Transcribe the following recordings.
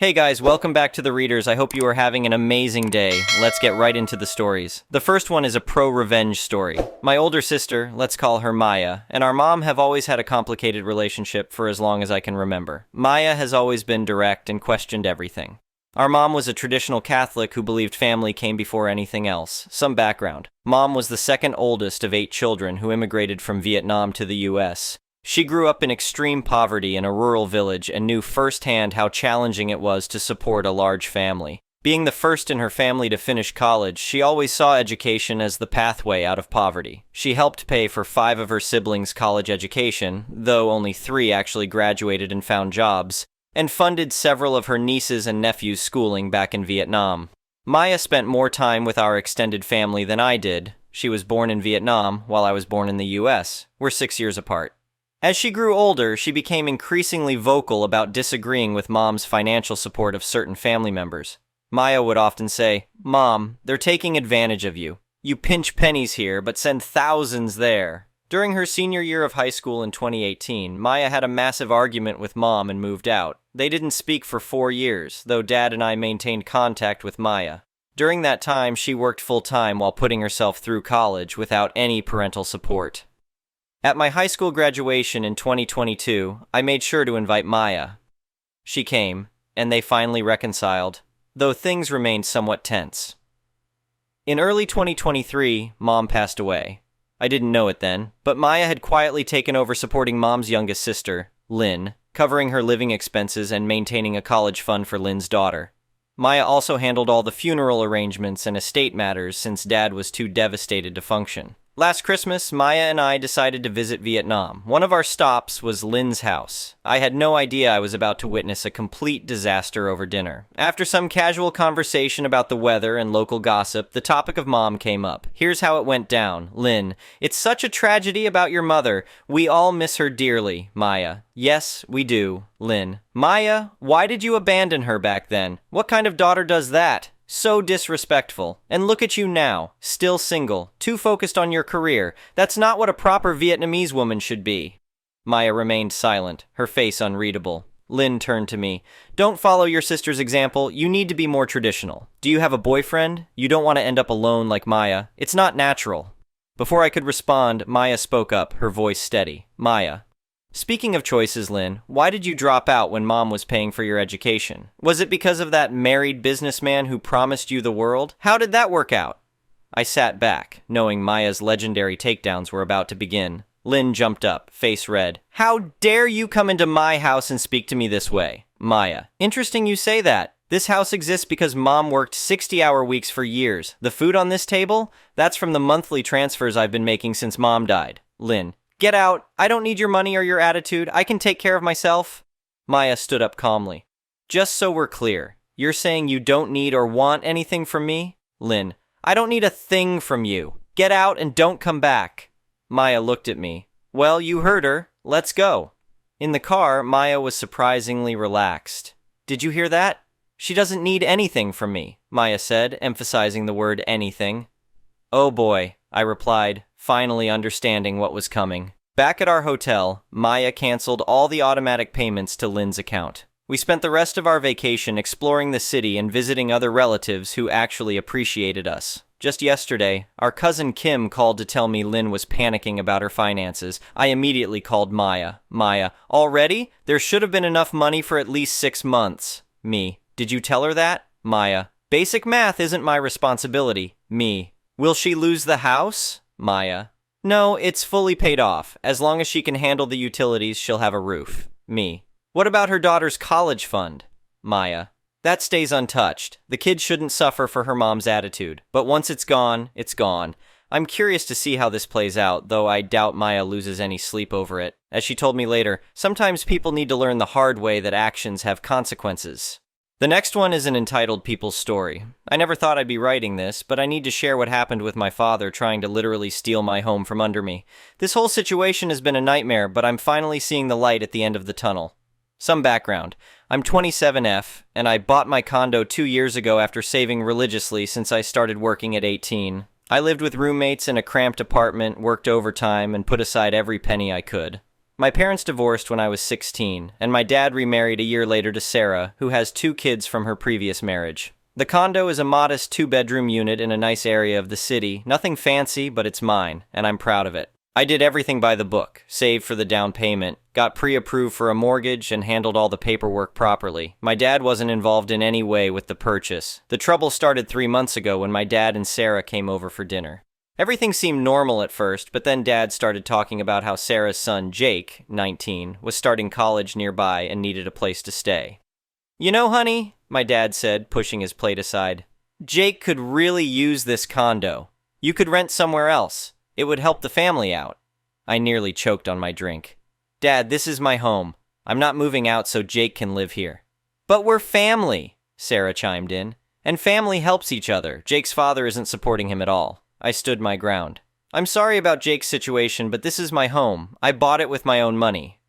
Hey guys, welcome back to The Readers. I hope you are having an amazing day. Let's get right into the stories. The first one is a pro-revenge story. My older sister, let's call her Maya, and our mom have always had a complicated relationship for as long as I can remember. Maya has always been direct and questioned everything. Our mom was a traditional Catholic who believed family came before anything else. Some background. Mom was the second oldest of 8 children who immigrated from Vietnam to the US. She grew up in extreme poverty in a rural village and knew firsthand how challenging it was to support a large family. Being the first in her family to finish college, she always saw education as the pathway out of poverty. She helped pay for 5 of her siblings' college education, though only 3 actually graduated and found jobs, and funded several of her nieces' and nephews' schooling back in Vietnam. Maya spent more time with our extended family than I did. She was born in Vietnam, while I was born in the US. We're 6 years apart. As she grew older, she became increasingly vocal about disagreeing with Mom's financial support of certain family members. Maya would often say, "Mom, they're taking advantage of you. You pinch pennies here, but send thousands there." During her senior year of high school in 2018, Maya had a massive argument with Mom and moved out. They didn't speak for 4 years, though Dad and I maintained contact with Maya. During that time, she worked full-time while putting herself through college without any parental support. At my high school graduation in 2022, I made sure to invite Maya. She came, and they finally reconciled, though things remained somewhat tense. In early 2023, Mom passed away. I didn't know it then, but Maya had quietly taken over supporting Mom's youngest sister, Lynn, covering her living expenses and maintaining a college fund for Lynn's daughter. Maya also handled all the funeral arrangements and estate matters since Dad was too devastated to function. Last Christmas, Maya and I decided to visit Vietnam. One of our stops was Lynn's house. I had no idea I was about to witness a complete disaster over dinner. After some casual conversation about the weather and local gossip, the topic of Mom came up. Here's how it went down. Lynn: "It's such a tragedy about your mother. We all miss her dearly." Maya: "Yes, we do." Lynn: "Maya, why did you abandon her back then? What kind of daughter does that? So disrespectful. And look at you now, still single, too focused on your career. That's not what a proper Vietnamese woman should be." Maya remained silent, her face unreadable. Lynn turned to me. "Don't follow your sister's example. You need to be more traditional. Do you have a boyfriend? You don't want to end up alone like Maya. It's not natural." Before I could respond, Maya spoke up, her voice steady. "Maya, speaking of choices, Lynn, why did you drop out when Mom was paying for your education? Was it because of that married businessman who promised you the world? How did that work out?" I sat back, knowing Maya's legendary takedowns were about to begin. Lynn jumped up, face red. "How dare you come into my house and speak to me this way?" Maya: "Interesting you say that. This house exists because Mom worked 60-hour weeks for years. The food on this table? That's from the monthly transfers I've been making since Mom died." Lynn: "Get out. I don't need your money or your attitude. I can take care of myself." Maya stood up calmly. "Just so we're clear, you're saying you don't need or want anything from me?" Lynn: "I don't need a thing from you. Get out and don't come back." Maya looked at me. "Well, you heard her. Let's go." In the car, Maya was surprisingly relaxed. "Did you hear that? She doesn't need anything from me," Maya said, emphasizing the word anything. "Oh boy," I replied, finally understanding what was coming. Back at our hotel, Maya canceled all the automatic payments to Lynn's account. We spent the rest of our vacation exploring the city and visiting other relatives who actually appreciated us. Just yesterday, our cousin Kim called to tell me Lynn was panicking about her finances. I immediately called Maya. Maya: "Already? There should have been enough money for at least 6 months. Me: "Did you tell her that?" Maya: "Basic math isn't my responsibility." Me: "Will she lose the house?" Maya: "No, it's fully paid off. As long as she can handle the utilities, she'll have a roof." Me: "What about her daughter's college fund?" Maya: "That stays untouched. The kid shouldn't suffer for her mom's attitude. But once it's gone, it's gone." I'm curious to see how this plays out, though I doubt Maya loses any sleep over it. As she told me later, sometimes people need to learn the hard way that actions have consequences. The next one is an entitled people's story. I never thought I'd be writing this, but I need to share what happened with my father trying to literally steal my home from under me. This whole situation has been a nightmare, but I'm finally seeing the light at the end of the tunnel. Some background. I'm 27F, and I bought my condo 2 years ago after saving religiously since I started working at 18. I lived with roommates in a cramped apartment, worked overtime, and put aside every penny I could. My parents divorced when I was 16, and my dad remarried a year later to Sarah, who has 2 kids from her previous marriage. The condo is a modest 2-bedroom unit in a nice area of the city. Nothing fancy, but it's mine, and I'm proud of it. I did everything by the book, saved for the down payment, got pre-approved for a mortgage, and handled all the paperwork properly. My dad wasn't involved in any way with the purchase. The trouble started 3 months ago when my dad and Sarah came over for dinner. Everything seemed normal at first, but then Dad started talking about how Sarah's son, Jake, 19, was starting college nearby and needed a place to stay. "You know, honey," my dad said, pushing his plate aside, "Jake could really use this condo. You could rent somewhere else. It would help the family out." I nearly choked on my drink. "Dad, this is my home. I'm not moving out so Jake can live here." "But we're family," Sarah chimed in. "And family helps each other. Jake's father isn't supporting him at all." I stood my ground. "I'm sorry about Jake's situation, but this is my home. I bought it with my own money."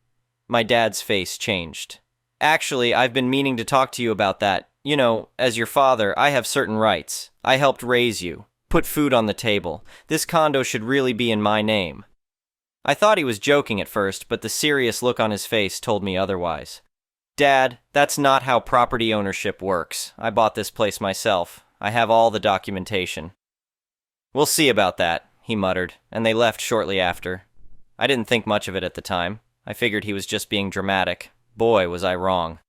My dad's face changed. "Actually, I've been meaning to talk to you about that. You know, as your father, I have certain rights. I helped raise you, put food on the table. This condo should really be in my name." I thought he was joking at first, but the serious look on his face told me otherwise. "Dad, that's not how property ownership works. I bought this place myself. I have all the documentation." "We'll see about that," he muttered, and they left shortly after. I didn't think much of it at the time. I figured he was just being dramatic. Boy, was I wrong.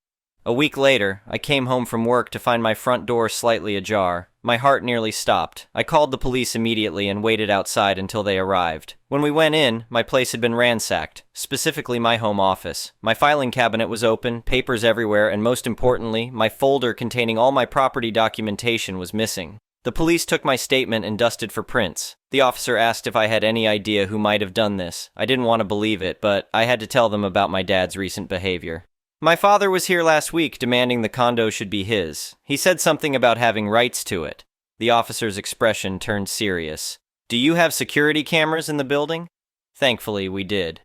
A week later, I came home from work to find my front door slightly ajar. My heart nearly stopped. I called the police immediately and waited outside until they arrived. When we went in, my place had been ransacked, specifically my home office. My filing cabinet was open, papers everywhere, and most importantly, my folder containing all my property documentation was missing. The police took my statement and dusted for prints. The officer asked if I had any idea who might have done this. I didn't want to believe it, but I had to tell them about my dad's recent behavior. "My father was here last week demanding the condo should be his. He said something about having rights to it." The officer's expression turned serious. "Do you have security cameras in the building?" Thankfully, we did.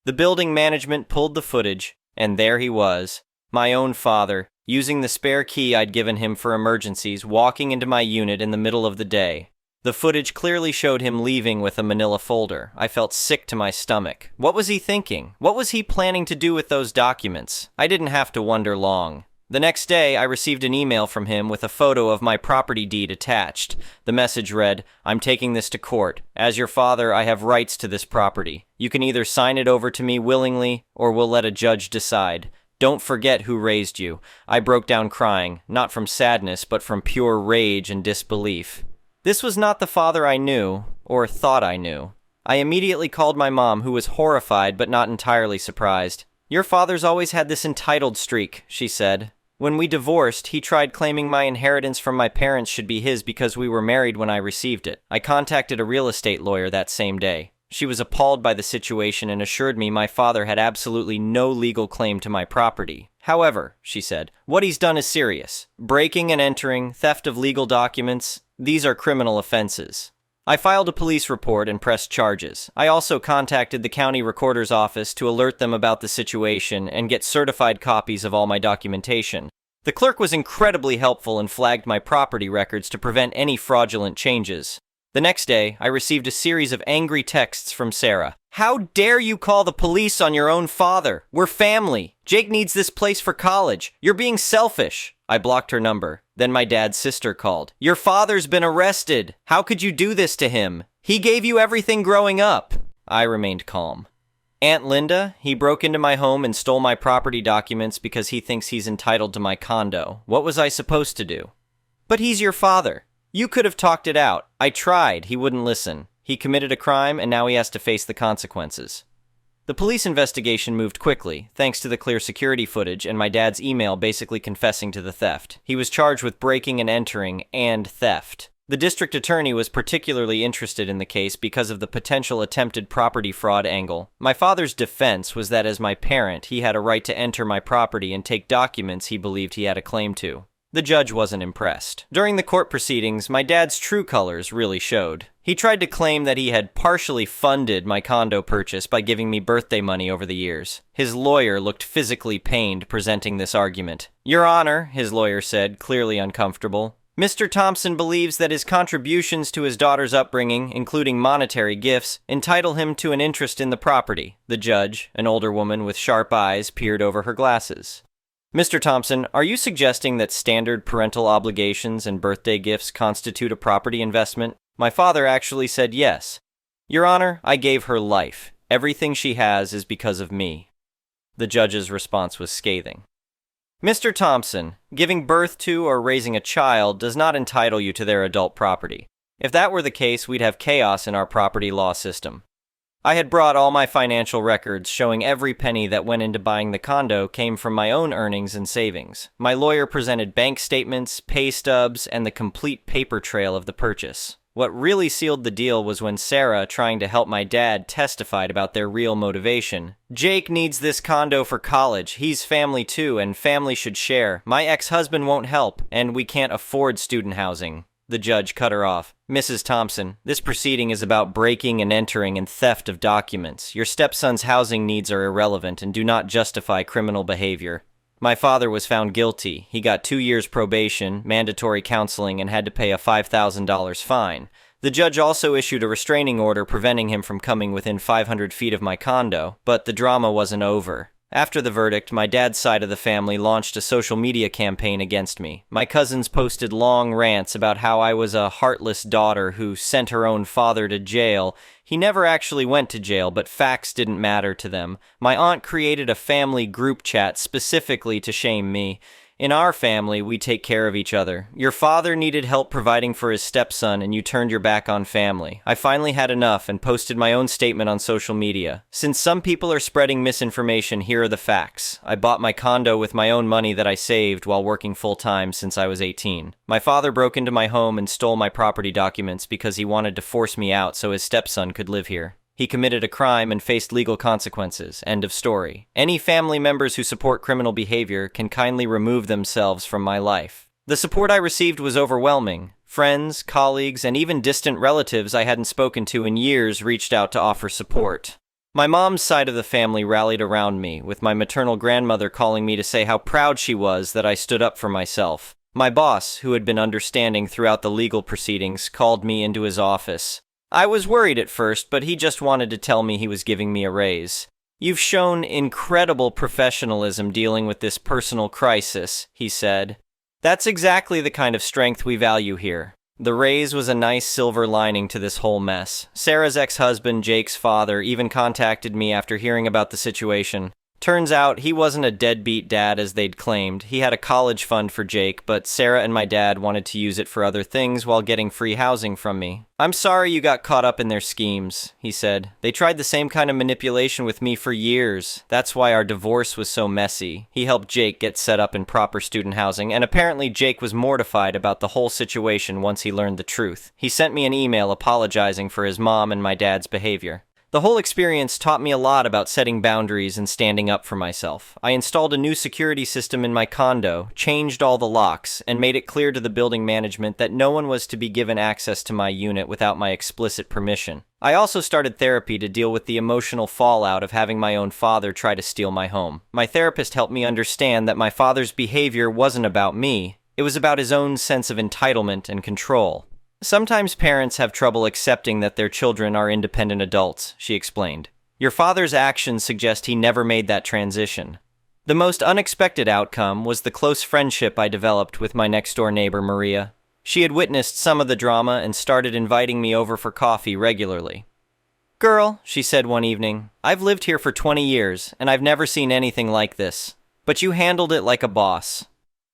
The building management pulled the footage, and there he was, my own father, using the spare key I'd given him for emergencies, walking into my unit in the middle of the day. The footage clearly showed him leaving with a manila folder. I felt sick to my stomach. What was he thinking? What was he planning to do with those documents? I didn't have to wonder long. The next day, I received an email from him with a photo of my property deed attached. The message read, "I'm taking this to court. As your father, I have rights to this property. You can either sign it over to me willingly, or we'll let a judge decide. Don't forget who raised you." I broke down crying, not from sadness, but from pure rage and disbelief. This was not the father I knew, or thought I knew. I immediately called my mom, who was horrified but not entirely surprised. "Your father's always had this entitled streak," she said. "When we divorced, he tried claiming my inheritance from my parents should be his because we were married when I received it." I contacted a real estate lawyer that same day. She was appalled by the situation and assured me my father had absolutely no legal claim to my property. "However," she said, "what he's done is serious. Breaking and entering, theft of legal documents, these are criminal offenses." I filed a police report and pressed charges. I also contacted the county recorder's office to alert them about the situation and get certified copies of all my documentation. The clerk was incredibly helpful and flagged my property records to prevent any fraudulent changes. The next day, I received a series of angry texts from Sarah. "How dare you call the police on your own father? We're family. Jake needs this place for college. You're being selfish." I blocked her number. Then my dad's sister called. "Your father's been arrested. How could you do this to him? He gave you everything growing up." I remained calm. "Aunt Linda, he broke into my home and stole my property documents because he thinks he's entitled to my condo. What was I supposed to do?" "But he's your father. You could have talked it out. I tried. He wouldn't listen. He committed a crime, and now he has to face the consequences." The police investigation moved quickly, thanks to the clear security footage and my dad's email basically confessing to the theft. He was charged with breaking and entering and theft. The district attorney was particularly interested in the case because of the potential attempted property fraud angle. My father's defense was that as my parent, he had a right to enter my property and take documents he believed he had a claim to. The judge wasn't impressed. During the court proceedings, my dad's true colors really showed. He tried to claim that he had partially funded my condo purchase by giving me birthday money over the years. His lawyer looked physically pained presenting this argument. "Your Honor," his lawyer said, clearly uncomfortable, Mr. Thompson believes that his contributions to his daughter's upbringing, including monetary gifts, entitle him to an interest in the property. The judge, an older woman with sharp eyes, peered over her glasses. Mr. Thompson, are you suggesting that standard parental obligations and birthday gifts constitute a property investment? My father actually said yes. Your Honor, I gave her life. Everything she has is because of me. The judge's response was scathing. Mr. Thompson, giving birth to or raising a child does not entitle you to their adult property. If that were the case, we'd have chaos in our property law system. I had brought all my financial records showing every penny that went into buying the condo came from my own earnings and savings. My lawyer presented bank statements, pay stubs, and the complete paper trail of the purchase. What really sealed the deal was when Sarah, trying to help my dad, testified about their real motivation. Jake needs this condo for college. He's family too, and family should share. My ex-husband won't help, and we can't afford student housing. The judge cut her off. Mrs. Thompson, this proceeding is about breaking and entering and theft of documents. Your stepson's housing needs are irrelevant and do not justify criminal behavior. My father was found guilty. He got 2 years probation, mandatory counseling, and had to pay a $5,000 fine. The judge also issued a restraining order preventing him from coming within 500 feet of my condo, but the drama wasn't over. After the verdict, my dad's side of the family launched a social media campaign against me. My cousins posted long rants about how I was a heartless daughter who sent her own father to jail. He never actually went to jail, but facts didn't matter to them. My aunt created a family group chat specifically to shame me. In our family, we take care of each other. Your father needed help providing for his stepson, and you turned your back on family. I finally had enough and posted my own statement on social media. Since some people are spreading misinformation, here are the facts. I bought my condo with my own money that I saved while working full-time since I was 18. My father broke into my home and stole my property documents because he wanted to force me out so his stepson could live here. He committed a crime and faced legal consequences. End of story. Any family members who support criminal behavior can kindly remove themselves from my life. The support I received was overwhelming. Friends, colleagues, and even distant relatives I hadn't spoken to in years reached out to offer support. My mom's side of the family rallied around me, with my maternal grandmother calling me to say how proud she was that I stood up for myself. My boss, who had been understanding throughout the legal proceedings, called me into his office. I was worried at first, but he just wanted to tell me he was giving me a raise. You've shown incredible professionalism dealing with this personal crisis, he said. That's exactly the kind of strength we value here. The raise was a nice silver lining to this whole mess. Sarah's ex-husband, Jake's father, even contacted me after hearing about the situation. Turns out he wasn't a deadbeat dad as they'd claimed. He had a college fund for Jake, but Sarah and my dad wanted to use it for other things while getting free housing from me. I'm sorry you got caught up in their schemes, he said. They tried the same kind of manipulation with me for years. That's why our divorce was so messy. He helped Jake get set up in proper student housing, and apparently Jake was mortified about the whole situation once he learned the truth. He sent me an email apologizing for his mom and my dad's behavior. The whole experience taught me a lot about setting boundaries and standing up for myself. I installed a new security system in my condo, changed all the locks, and made it clear to the building management that no one was to be given access to my unit without my explicit permission. I also started therapy to deal with the emotional fallout of having my own father try to steal my home. My therapist helped me understand that my father's behavior wasn't about me. It was about his own sense of entitlement and control. Sometimes parents have trouble accepting that their children are independent adults, she explained. Your father's actions suggest he never made that transition. The most unexpected outcome was the close friendship I developed with my next-door neighbor, Maria. She had witnessed some of the drama and started inviting me over for coffee regularly. Girl, she said one evening, I've lived here for 20 years, and I've never seen anything like this. But you handled it like a boss.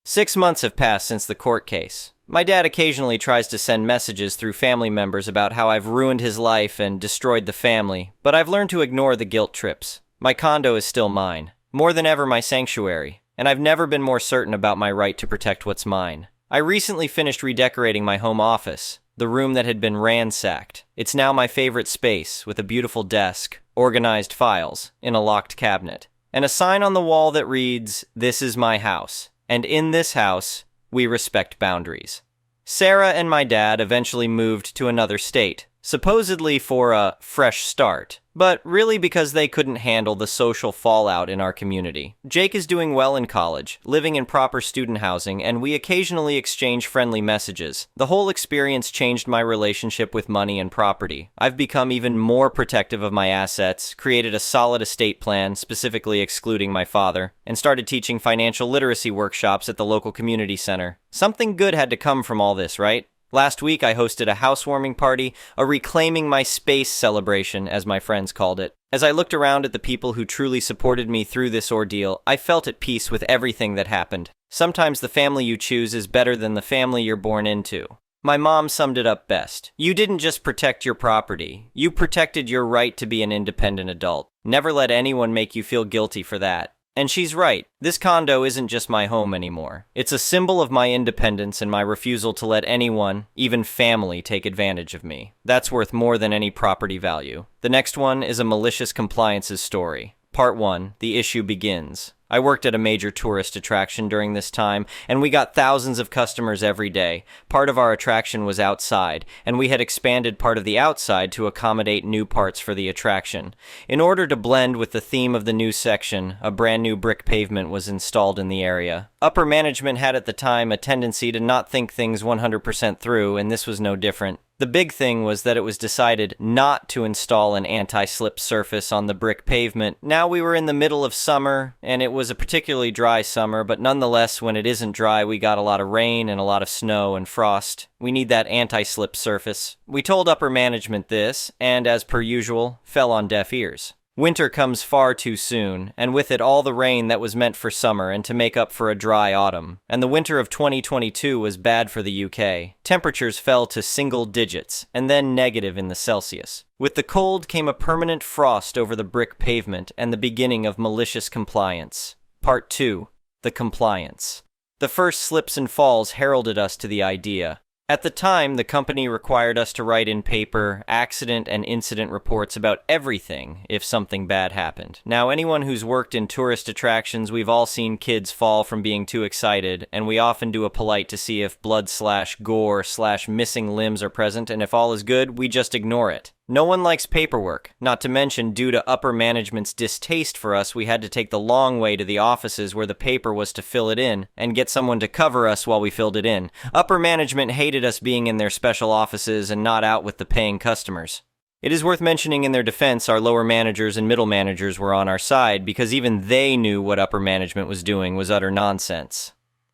6 months have passed since the court case. My dad occasionally tries to send messages through family members about how I've ruined his life and destroyed the family, but I've learned to ignore the guilt trips. My condo is still mine, more than ever my sanctuary, and I've never been more certain about my right to protect what's mine. I recently finished redecorating my home office, the room that had been ransacked. It's now my favorite space, with a beautiful desk, organized files, in a locked cabinet, and a sign on the wall that reads, "This is my house, and in this house, we respect boundaries." Sarah and my dad eventually moved to another state, supposedly for a fresh start. but really because they couldn't handle the social fallout in our community. Jake is doing well in college, living in proper student housing, and we occasionally exchange friendly messages. The whole experience changed my relationship with money and property. I've become even more protective of my assets, created a solid estate plan, specifically excluding my father, and started teaching financial literacy workshops at the local community center. Something good had to come from all this, right? Last week, I hosted a housewarming party, a reclaiming my space celebration, as my friends called it. As I looked around at the people who truly supported me through this ordeal, I felt at peace with everything that happened. Sometimes the family you choose is better than the family you're born into. My mom summed it up best. You didn't just protect your property. You protected your right to be an independent adult. Never let anyone make you feel guilty for that. And she's right. This condo isn't just my home anymore. It's a symbol of my independence and my refusal to let anyone, even family, take advantage of me. That's worth more than any property value. The next one is a malicious compliances story. Part 1. The issue begins. I worked at a major tourist attraction during this time, and we got thousands of customers every day. Part of our attraction was outside, and we had expanded part of the outside to accommodate new parts for the attraction. In order to blend with the theme of the new section, a brand new brick pavement was installed in the area. Upper management had at the time a tendency to not think things 100% through, and this was no different. The big thing was that it was decided not to install an anti-slip surface on the brick pavement. Now we were in the middle of summer, and it was a particularly dry summer, but nonetheless, when it isn't dry, we got a lot of rain and a lot of snow and frost. We need that anti-slip surface. We told upper management this, and as per usual, fell on deaf ears. Winter comes far too soon, and with it all the rain that was meant for summer and to make up for a dry autumn. And the winter of 2022 was bad for the UK. Temperatures fell to single digits, and then negative in the Celsius. With the cold came a permanent frost over the brick pavement and the beginning of malicious compliance. Part 2. The compliance. The first slips and falls heralded us to the idea. At the time, the company required us to write in paper accident and incident reports about everything if something bad happened. Now, anyone who's worked in tourist attractions, we've all seen kids fall from being too excited, and we often do a polite to see if blood/gore/missing limbs are present, and if all is good, we just ignore it. No one likes paperwork, not to mention due to upper management's distaste for us, we had to take the long way to the offices where the paper was to fill it in, and get someone to cover us while we filled it in. Upper management hated us being in their special offices and not out with the paying customers. It is worth mentioning in their defense, our lower managers and middle managers were on our side because even they knew what upper management was doing was utter nonsense.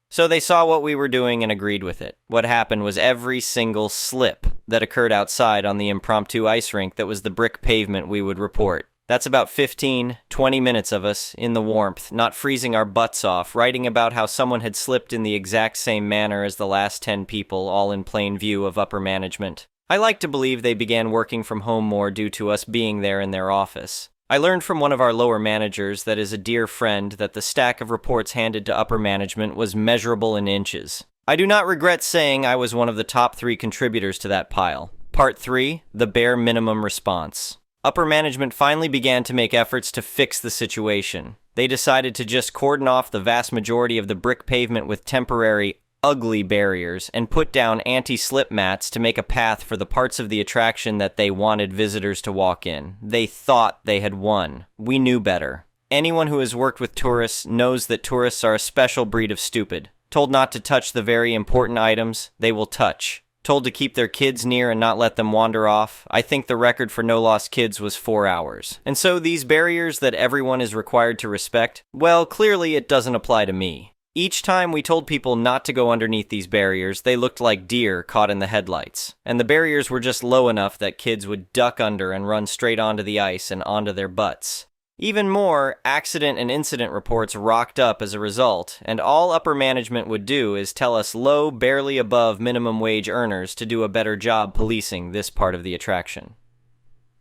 So they saw what we were doing and agreed with it. What happened was every single slip that occurred outside on the impromptu ice rink that was the brick pavement we would report. That's about 15, 20 minutes of us in the warmth, not freezing our butts off, writing about how someone had slipped in the exact same manner as the last 10 people, all in plain view of upper management. I like to believe they began working from home more due to us being there in their office. I learned from one of our lower managers that is a dear friend that the stack of reports handed to upper management was measurable in inches. I do not regret saying I was one of the top 3 contributors to that pile. Part 3, the bare minimum response. Upper management finally began to make efforts to fix the situation. They decided to just cordon off the vast majority of the brick pavement with temporary, ugly barriers and put down anti-slip mats to make a path for the parts of the attraction that they wanted visitors to walk in. They thought they had won. We knew better. Anyone who has worked with tourists knows that tourists are a special breed of stupid. Told not to touch the very important items, they will touch. Told to keep their kids near and not let them wander off. I think the record for no lost kids was 4 hours. And so these barriers that everyone is required to respect, well, clearly it doesn't apply to me. Each time we told people not to go underneath these barriers, they looked like deer caught in the headlights. And the barriers were just low enough that kids would duck under and run straight onto the ice and onto their butts. Even more, accident and incident reports rocked up as a result, and all upper management would do is tell us low, barely above minimum wage earners to do a better job policing this part of the attraction.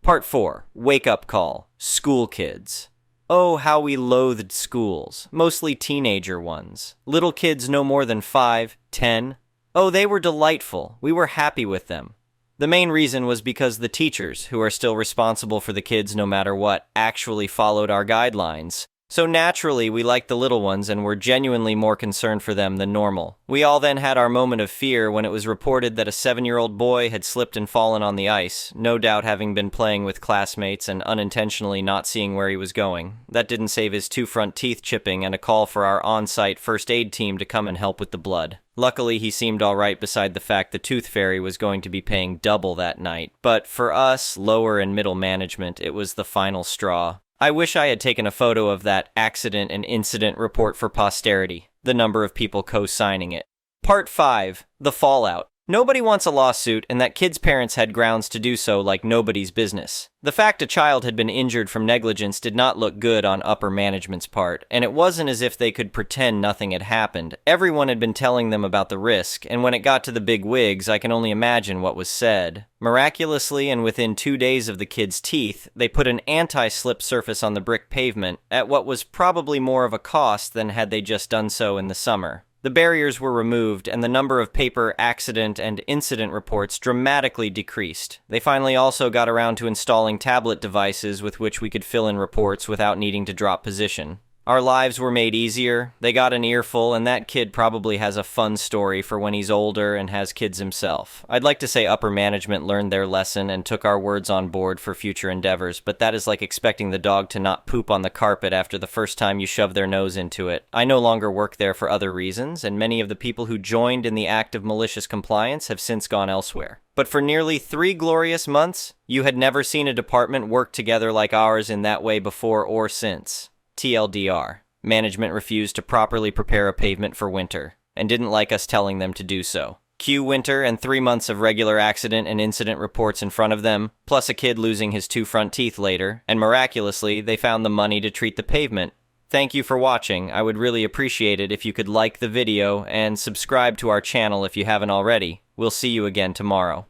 Part 4. Wake-up call. School kids. Oh, how we loathed schools, mostly teenager ones. Little kids no more than 5, 10. Oh, they were delightful. We were happy with them. The main reason was because the teachers, who are still responsible for the kids no matter what, actually followed our guidelines. So naturally, we liked the little ones and were genuinely more concerned for them than normal. We all then had our moment of fear when it was reported that a 7-year-old boy had slipped and fallen on the ice, no doubt having been playing with classmates and unintentionally not seeing where he was going. That didn't save his 2 front teeth chipping and a call for our on-site first aid team to come and help with the blood. Luckily, he seemed alright beside the fact the tooth fairy was going to be paying double that night. But for us, lower and middle management, it was the final straw. I wish I had taken a photo of that accident and incident report for posterity, the number of people co-signing it. Part 5. The Fallout. Nobody wants a lawsuit, and that kid's parents had grounds to do so like nobody's business. The fact a child had been injured from negligence did not look good on upper management's part, and it wasn't as if they could pretend nothing had happened. Everyone had been telling them about the risk, and when it got to the big wigs, I can only imagine what was said. Miraculously, and within 2 days of the kid's teeth, they put an anti-slip surface on the brick pavement, at what was probably more of a cost than had they just done so in the summer. The barriers were removed, and the number of paper accident and incident reports dramatically decreased. They finally also got around to installing tablet devices with which we could fill in reports without needing to drop position. Our lives were made easier, they got an earful, and that kid probably has a fun story for when he's older and has kids himself. I'd like to say upper management learned their lesson and took our words on board for future endeavors, but that is like expecting the dog to not poop on the carpet after the first time you shove their nose into it. I no longer work there for other reasons, and many of the people who joined in the act of malicious compliance have since gone elsewhere. But for nearly 3 glorious months, you had never seen a department work together like ours in that way before or since. TLDR. Management refused to properly prepare a pavement for winter, and didn't like us telling them to do so. Cue winter and 3 months of regular accident and incident reports in front of them, plus a kid losing his 2 front teeth later, and miraculously, they found the money to treat the pavement. Thank you for watching. I would really appreciate it if you could like the video and subscribe to our channel if you haven't already. We'll see you again tomorrow.